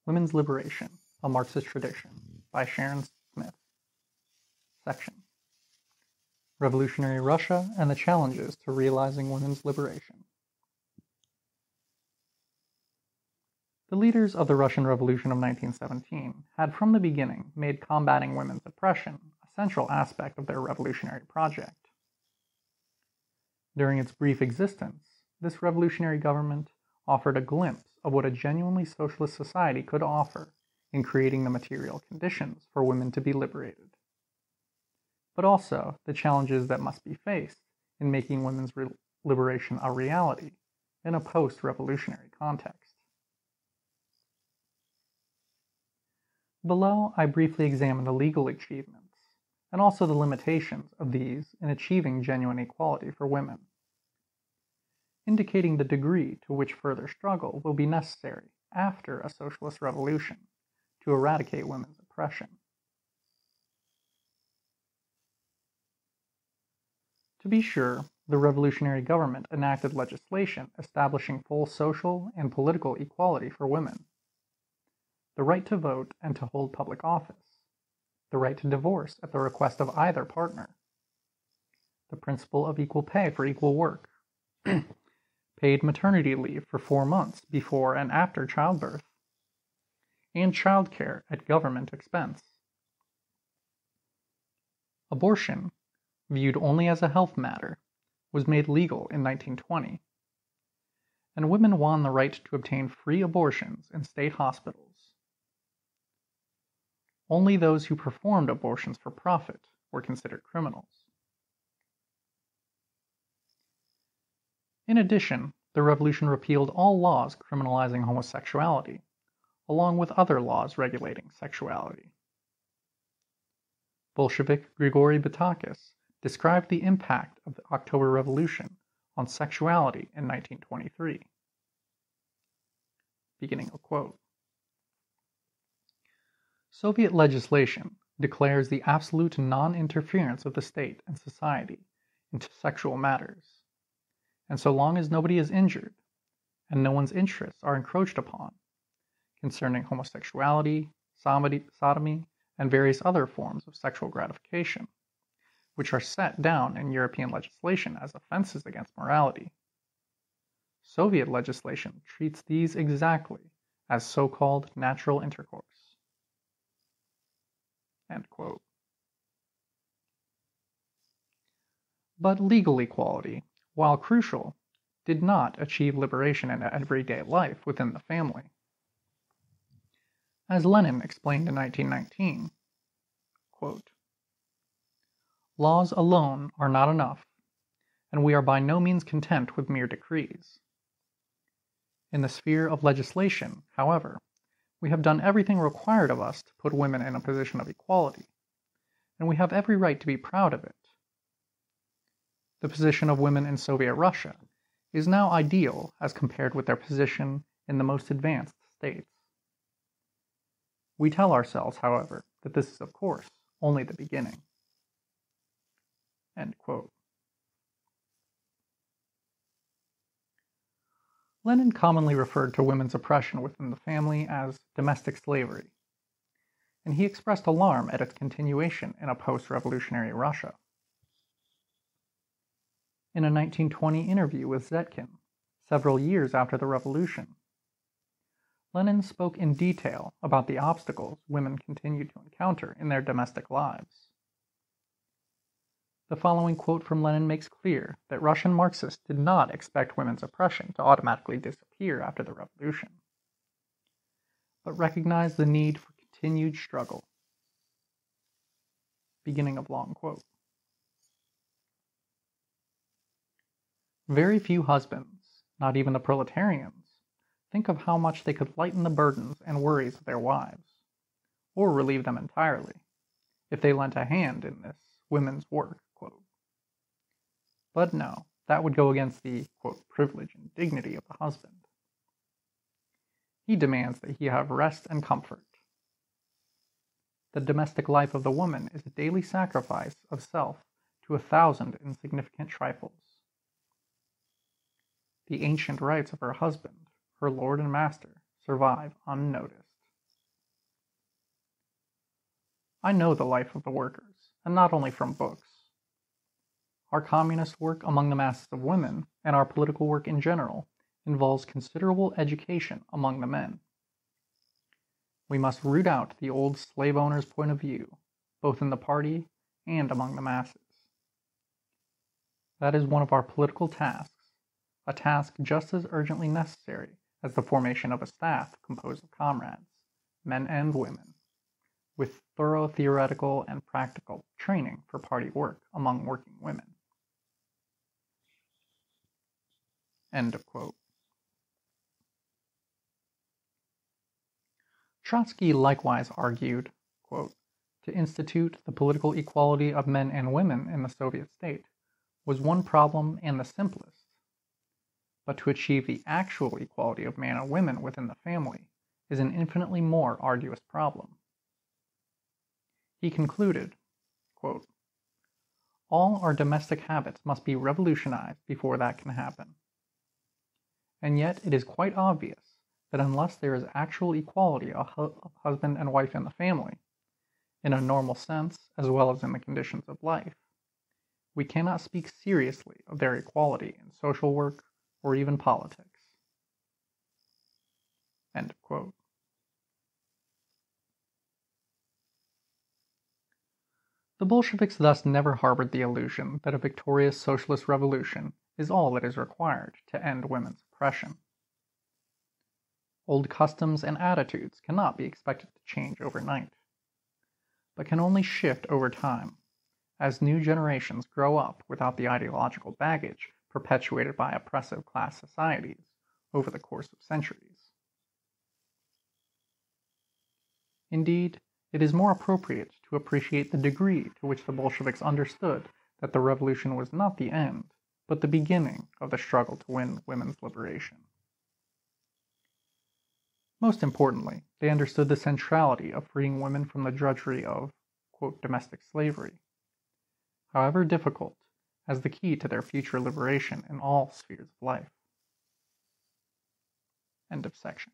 Women's Liberation, a Marxist Tradition, by Sharon. Section: Revolutionary Russia and the Challenges to Realizing Women's Liberation. The leaders of the Russian Revolution of 1917 had from the beginning made combating women's oppression a central aspect of their revolutionary project. During its brief existence, this revolutionary government offered a glimpse of what a genuinely socialist society could offer in creating the material conditions for women to be liberated, but also the challenges that must be faced in making women's liberation a reality in a post-revolutionary context. Below, I briefly examine the legal achievements and also the limitations of these in achieving genuine equality for women, indicating the degree to which further struggle will be necessary after a socialist revolution to eradicate women's oppression. To be sure, the revolutionary government enacted legislation establishing full social and political equality for women, the right to vote and to hold public office, the right to divorce at the request of either partner, the principle of equal pay for equal work, paid maternity leave for 4 months before and after childbirth, and childcare at government expense. Abortion, viewed only as a health matter, was made legal in 1920, and women won the right to obtain free abortions in state hospitals. Only those who performed abortions for profit were considered criminals. In addition, the revolution repealed all laws criminalizing homosexuality, along with other laws regulating sexuality. Bolshevik Grigory Btih described the impact of the October Revolution on sexuality in 1923. Beginning a quote. Soviet legislation declares the absolute non-interference of the state and society into sexual matters, and so long as nobody is injured, and no one's interests are encroached upon, concerning homosexuality, sodomy, and various other forms of sexual gratification, which are set down in European legislation as offenses against morality. Soviet legislation treats these exactly as so-called natural intercourse. End quote. But legal equality, while crucial, did not achieve liberation in everyday life within the family. As Lenin explained in 1919, quote, "Laws alone are not enough, and we are by no means content with mere decrees. In the sphere of legislation, however, we have done everything required of us to put women in a position of equality, and we have every right to be proud of it. The position of women in Soviet Russia is now ideal as compared with their position in the most advanced states. We tell ourselves, however, that this is, of course, only the beginning." End quote. Lenin commonly referred to women's oppression within the family as domestic slavery, and he expressed alarm at its continuation in a post-revolutionary Russia. In a 1920 interview with Zetkin, several years after the revolution, Lenin spoke in detail about the obstacles women continued to encounter in their domestic lives. The following quote from Lenin makes clear that Russian Marxists did not expect women's oppression to automatically disappear after the revolution, but recognized the need for continued struggle. Beginning of long quote. Very few husbands, not even the proletarians, think of how much they could lighten the burdens and worries of their wives, or relieve them entirely, if they lent a hand in this women's work, quote. But no, that would go against the, quote, privilege and dignity of the husband. He demands that he have rest and comfort. The domestic life of the woman is a daily sacrifice of self to 1,000 insignificant trifles. The ancient rights of her husband, her lord and master, survive unnoticed. I know the life of the workers, and not only from books. Our communist work among the masses of women, and our political work in general, involves considerable education among the men. We must root out the old slave owner's point of view, both in the party and among the masses. That is one of our political tasks, a task just as urgently necessary as the formation of a staff composed of comrades, men and women, with thorough theoretical and practical training for party work among working women. End of quote. Trotsky likewise argued, quote, to institute the political equality of men and women in the Soviet state was one problem and the simplest, but to achieve the actual equality of man and women within the family is an infinitely more arduous problem. He concluded, quote, all our domestic habits must be revolutionized before that can happen. And yet it is quite obvious that unless there is actual equality of husband and wife in the family, in a normal sense as well as in the conditions of life, we cannot speak seriously of their equality in social work or even politics. End of quote. The Bolsheviks thus never harbored the illusion that a victorious socialist revolution is all that is required to end women's oppression. Old customs and attitudes cannot be expected to change overnight, but can only shift over time as new generations grow up without the ideological baggage perpetuated by oppressive class societies over the course of centuries. Indeed, it is more appropriate to appreciate the degree to which the Bolsheviks understood that the revolution was not the end, but the beginning of the struggle to win women's liberation. Most importantly, they understood the centrality of freeing women from the drudgery of, quote, domestic slavery, however difficult, as the key to their future liberation in all spheres of life. End of section.